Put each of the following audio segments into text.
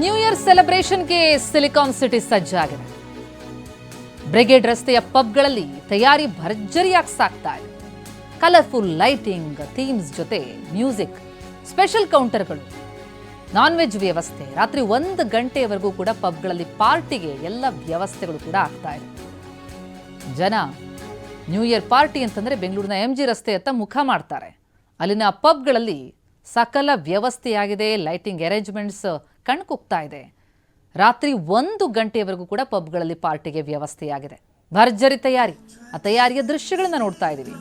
New year ಸೆಲೆಬ್ರೇಷನ್ಗೆ silicon city ಸಜ್ಜಾಗಿದೆ. Brigade ರಸ್ತೆಯ ಪಬ್ಗಳಲ್ಲಿ ತಯಾರಿ ಭರ್ಜರಿಯಾಗಿ ಸಾಗ್ತಾ ಇದೆ. ಕಲರ್ಫುಲ್ ಲೈಟಿಂಗ್, ಥೀಮ್ಸ್ ಜೊತೆ ಮ್ಯೂಸಿಕ್, ಸ್ಪೆಷಲ್ ಕೌಂಟರ್ಗಳು, ನಾನ್ ವೆಜ್ ವ್ಯವಸ್ಥೆ, ರಾತ್ರಿ 1 ಗಂಟೆಯವರೆಗೂ ಕೂಡ ಪಬ್ಗಳಲ್ಲಿ ಪಾರ್ಟಿಗೆ ಎಲ್ಲ ವ್ಯವಸ್ಥೆಗಳು ಕೂಡ ಆಗ್ತಾ ಇದೆ. ಜನ ನ್ಯೂ ಇಯರ್ ಪಾರ್ಟಿ ಅಂತಂದ್ರೆ ಬೆಂಗಳೂರಿನ MG ರಸ್ತೆಯತ್ತ ಮುಖ ಮಾಡ್ತಾರೆ. ಅಲ್ಲಿನ ಪಬ್ಗಳಲ್ಲಿ ಸಕಲ ವ್ಯವಸ್ಥೆಯಾಗಿದೆ, ಲೈಟಿಂಗ್ ಅರೇಂಜ್ಮೆಂಟ್ಸ್ ಕಣ್ಕುಗ್ತಾ ಇದೆ. ರಾತ್ರಿ 1 ಗಂಟೆಯವರೆಗೂ ಕೂಡ ಪಬ್ಗಳಲ್ಲಿ ಪಾರ್ಟಿಗೆ ವ್ಯವಸ್ಥೆಯಾಗಿದೆ. ಭರ್ಜರಿ ತಯಾರಿ, ಆ ತಯಾರಿಯ ದೃಶ್ಯಗಳನ್ನ ನೋಡ್ತಾ ಇದ್ದೀವಿ.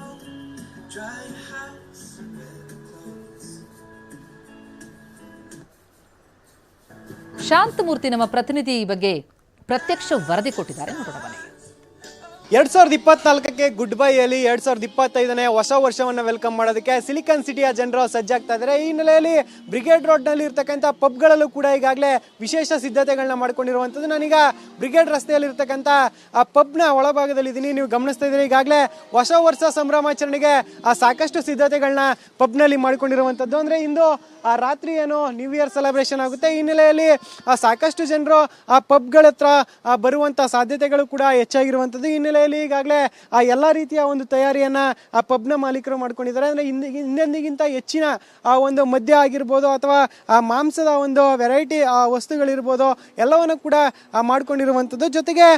ಶಾಂತಮೂರ್ತಿ ನಮ್ಮ ಪ್ರತಿನಿಧಿ ಈ ಬಗ್ಗೆ ಪ್ರತ್ಯಕ್ಷ ವರದಿ ಕೊಟ್ಟಿದ್ದಾರೆ, ನೋಡೋಣ ಬನ್ನಿ. 2024ಕ್ಕೆ ಗುಡ್ ಬೈ ಹೇಳಿ 2025ನೇ ಹೊಸ ವರ್ಷವನ್ನು ವೆಲ್ಕಮ್ ಮಾಡೋದಕ್ಕೆ ಸಿಲಿಕಾನ್ ಸಿಟಿಯ ಜನರು ಸಜ್ಜಾಗ್ತಾ ಇದ್ದಾರೆ. ಈ ಹಿನ್ನೆಲೆಯಲ್ಲಿ ಬ್ರಿಗೇಡ್ ರೋಡ್ನಲ್ಲಿ ಇರ್ತಕ್ಕಂಥ ಪಬ್ಗಳಲ್ಲೂ ಕೂಡ ಈಗಾಗಲೇ ವಿಶೇಷ ಸಿದ್ಧತೆಗಳನ್ನ ಮಾಡ್ಕೊಂಡಿರುವಂಥದ್ದು. ನಾನೀಗ ಬ್ರಿಗೇಡ್ ರಸ್ತೆಯಲ್ಲಿ ಇರ್ತಕ್ಕಂಥ ಆ ಪಬ್ನ ಒಳಭಾಗದಲ್ಲಿ ಇದ್ದೀನಿ. ನೀವು ಗಮನಿಸ್ತಾ ಇದ್ದೀರಿ, ಈಗಾಗಲೇ ಹೊಸ ವರ್ಷ ಸಂಭ್ರಮಾಚರಣೆಗೆ ಸಾಕಷ್ಟು ಸಿದ್ಧತೆಗಳನ್ನ ಪಬ್ನಲ್ಲಿ ಮಾಡ್ಕೊಂಡಿರುವಂಥದ್ದು. ಅಂದರೆ ಇಂದು ಆ ರಾತ್ರಿ ಏನು ನ್ಯೂ ಇಯರ್ ಸೆಲೆಬ್ರೇಷನ್ ಆಗುತ್ತೆ. ಈ ಹಿನ್ನೆಲೆಯಲ್ಲಿ ಸಾಕಷ್ಟು ಜನರು ಆ ಪಬ್ಗಳ ಹತ್ರ ಬರುವಂಥ ಸಾಧ್ಯತೆಗಳು ಕೂಡ ಹೆಚ್ಚಾಗಿರುವಂಥದ್ದು. ಈ ಹಿನ್ನೆಲೆಯಲ್ಲಿ ಈಗಾಗಲೇ ಆ ಎಲ್ಲ ರೀತಿಯ ಒಂದು ತಯಾರಿಯನ್ನು ಆ ಪಬ್ನ ಮಾಲೀಕರು ಮಾಡ್ಕೊಂಡಿದ್ದಾರೆ. ಅಂದರೆ ಹಿಂದೆಂದಿಗಿಂತ ಹೆಚ್ಚಿನ ಆ ಒಂದು ಮದ್ಯ ಆಗಿರ್ಬೋದು ಅಥವಾ ಆ ಮಾಂಸದ ಒಂದು ವೆರೈಟಿ ವಸ್ತುಗಳಿರ್ಬೋದು ಎಲ್ಲವನ್ನು ಕೂಡ ಮಾಡ್ಕೊಂಡಿರುವಂಥದ್ದು. ಜೊತೆಗೆ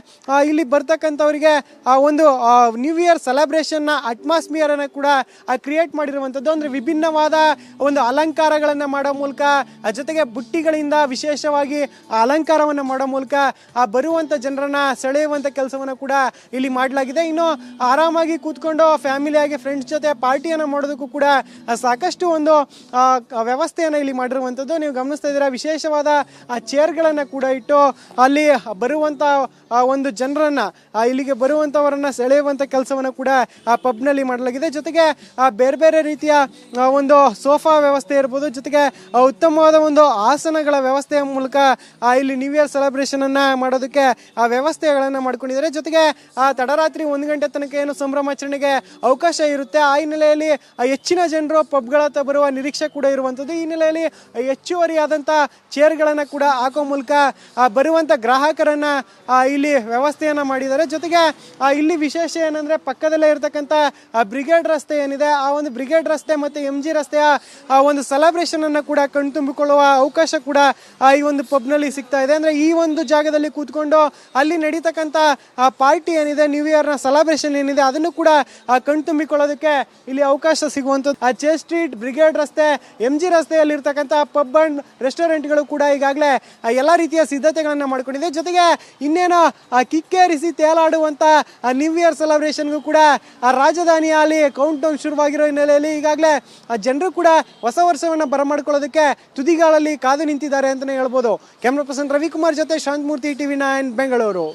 ಇಲ್ಲಿ ಬರ್ತಕ್ಕಂಥವರಿಗೆ ಆ ಒಂದು ನ್ಯೂ ಇಯರ್ ಸೆಲೆಬ್ರೇಷನ್ನ ಅಟ್ಮಾಸ್ಫಿಯರನ್ನು ಕೂಡ ಕ್ರಿಯೇಟ್ ಮಾಡಿರುವಂಥದ್ದು. ಅಂದರೆ ವಿಭಿನ್ನವಾದ ಒಂದು ಅಲಂಕಾರಗಳ ಮಾಡೋ ಮೂಲಕ, ಜೊತೆಗೆ ಬುಟ್ಟಿಗಳಿಂದ ವಿಶೇಷವಾಗಿ ಅಲಂಕಾರವನ್ನು ಮಾಡೋ ಮೂಲಕ ಬರುವಂತ ಜನರನ್ನ ಸೆಳೆಯುವಂತ ಕೆಲಸವನ್ನು ಕೂಡ ಇಲ್ಲಿ ಮಾಡಲಾಗಿದೆ. ಇನ್ನು ಆರಾಮಾಗಿ ಕೂತ್ಕೊಂಡು ಫ್ಯಾಮಿಲಿಯಾಗಿ ಫ್ರೆಂಡ್ಸ್ ಜೊತೆ ಪಾರ್ಟಿಯನ್ನು ಮಾಡೋದಕ್ಕೂ ಕೂಡ ಸಾಕಷ್ಟು ಒಂದು ವ್ಯವಸ್ಥೆಯನ್ನು ಇಲ್ಲಿ ಮಾಡಿರುವಂಥದ್ದು. ನೀವು ಗಮನಿಸ್ತಾ ಇದ್ದೀರಾ, ವಿಶೇಷವಾದ ಚೇರ್ಗಳನ್ನು ಕೂಡ ಇಟ್ಟು ಅಲ್ಲಿ ಬರುವಂತ ಒಂದು ಜನರನ್ನ ಇಲ್ಲಿಗೆ ಬರುವಂತವರನ್ನ ಸೆಳೆಯುವಂತ ಕೆಲಸವನ್ನು ಕೂಡ ಆ ಪಬ್ನಲ್ಲಿ ಮಾಡಲಾಗಿದೆ. ಜೊತೆಗೆ ಬೇರೆ ಬೇರೆ ರೀತಿಯ ಒಂದು ಸೋಫಾ ವ್ಯವಸ್ಥೆ ಇರ್ಬೋದು, ಜೊತೆಗೆ ಉತ್ತಮವಾದ ಒಂದು ಆಸನಗಳ ವ್ಯವಸ್ಥೆಯ ಮೂಲಕ ಇಲ್ಲಿ ನ್ಯೂ ಇಯರ್ ಸೆಲೆಬ್ರೇಷನ್ ಅನ್ನ ಮಾಡೋದಕ್ಕೆ ಆ ವ್ಯವಸ್ಥೆಗಳನ್ನ ಮಾಡ್ಕೊಂಡಿದ್ದಾರೆ. ಜೊತೆಗೆ ತಡರಾತ್ರಿ 1 ಗಂಟೆ ತನಕ ಏನು ಸಂಭ್ರಮಾಚರಣೆಗೆ ಅವಕಾಶ ಇರುತ್ತೆ. ಆ ಹಿನ್ನೆಲೆಯಲ್ಲಿ ಹೆಚ್ಚಿನ ಜನರು ಪಬ್ಗಳ ಹತ್ರ ಬರುವ ನಿರೀಕ್ಷೆ ಕೂಡ ಇರುವಂಥದ್ದು. ಈ ಹಿನ್ನೆಲೆಯಲ್ಲಿ ಹೆಚ್ಚುವರಿಯಾದಂಥ ಚೇರ್ಗಳನ್ನು ಕೂಡ ಹಾಕೋ ಮೂಲಕ ಬರುವಂಥ ಗ್ರಾಹಕರನ್ನ ಇಲ್ಲಿ ವ್ಯವಸ್ಥೆಯನ್ನ ಮಾಡಿದ್ದಾರೆ. ಜೊತೆಗೆ ಇಲ್ಲಿ ವಿಶೇಷ ಏನಂದ್ರೆ, ಪಕ್ಕದಲ್ಲೇ ಇರತಕ್ಕಂಥ ಬ್ರಿಗೇಡ್ ರಸ್ತೆ ಏನಿದೆ, ಆ ಒಂದು ಬ್ರಿಗೇಡ್ ರಸ್ತೆ ಮತ್ತು MG ರಸ್ತೆಯ ಒಂದು ಸೆಲೆಬ್ರೇಷನ್ ಅನ್ನ ಕೂಡ ಕಣ್ತುಂಬಿಕೊಳ್ಳುವ ಅವಕಾಶ ಕೂಡ ಈ ಒಂದು ಪಬ್ನಲ್ಲಿ ಸಿಗ್ತಾ ಇದೆ. ಅಂದ್ರೆ ಈ ಒಂದು ಜಾಗದಲ್ಲಿ ಕೂತ್ಕೊಂಡು ಅಲ್ಲಿ ನಡೀತಕ್ಕಂಥ ಪಾರ್ಟಿ ಏನಿದೆ, ನ್ಯೂ ಇಯರ್ ನ ಸೆಲೆಬ್ರೇಷನ್ ಏನಿದೆ, ಅದನ್ನು ಕೂಡ ಕಣ್ತುಂಬಿಕೊಳ್ಳೋದಕ್ಕೆ ಇಲ್ಲಿ ಅವಕಾಶ ಸಿಗುವಂಥದ್ದು. ಚೇ ಸ್ಟ್ರೀಟ್, ಬ್ರಿಗೇಡ್ ರಸ್ತೆ, MG ರಸ್ತೆಯಲ್ಲಿ ಇರ್ತಕ್ಕಂಥ ಪಬ್ ಅಂಡ್ ರೆಸ್ಟೋರೆಂಟ್ಗಳು ಕೂಡ ಈಗಾಗಲೇ ಎಲ್ಲ ರೀತಿಯ ಸಿದ್ಧತೆಗಳನ್ನ ಮಾಡ್ಕೊಂಡಿದೆ. ಜೊತೆಗೆ ಇನ್ನೇನು ಕಿಕ್ಕೇರಿಸಿ ತೇಲಾಡುವಂತ ನ್ಯೂ ಇಯರ್ ಸೆಲೆಬ್ರೇಷನ್ಗೂ ಕೂಡ ರಾಜಧಾನಿಯಲ್ಲಿ ಕೌಂಟ್ ಡೌನ್ ಶುರುವಾಗಿರೋ ಹಿನ್ನೆಲೆಯಲ್ಲಿ ಈಗಾಗಲೇ ಜನರು ಕೂಡ ಹೊಸ ವರ್ಷವನ್ನು ಬರಮಾಡ್ಕೊಳ್ಳೋದಕ್ಕೆ ತುದಿಗಾಲಲ್ಲಿ ಕಾದು ನಿಂತಿದ್ದಾರೆ ಅಂತಲೇ ಹೇಳ್ಬೋದು. ಕ್ಯಾಮ್ರಾ ಪರ್ಸನ್ ರವಿಕುಮಾರ್ ಜೊತೆ ಶಾಂತಮೂರ್ತಿ, TV9 ಬೆಂಗಳೂರು.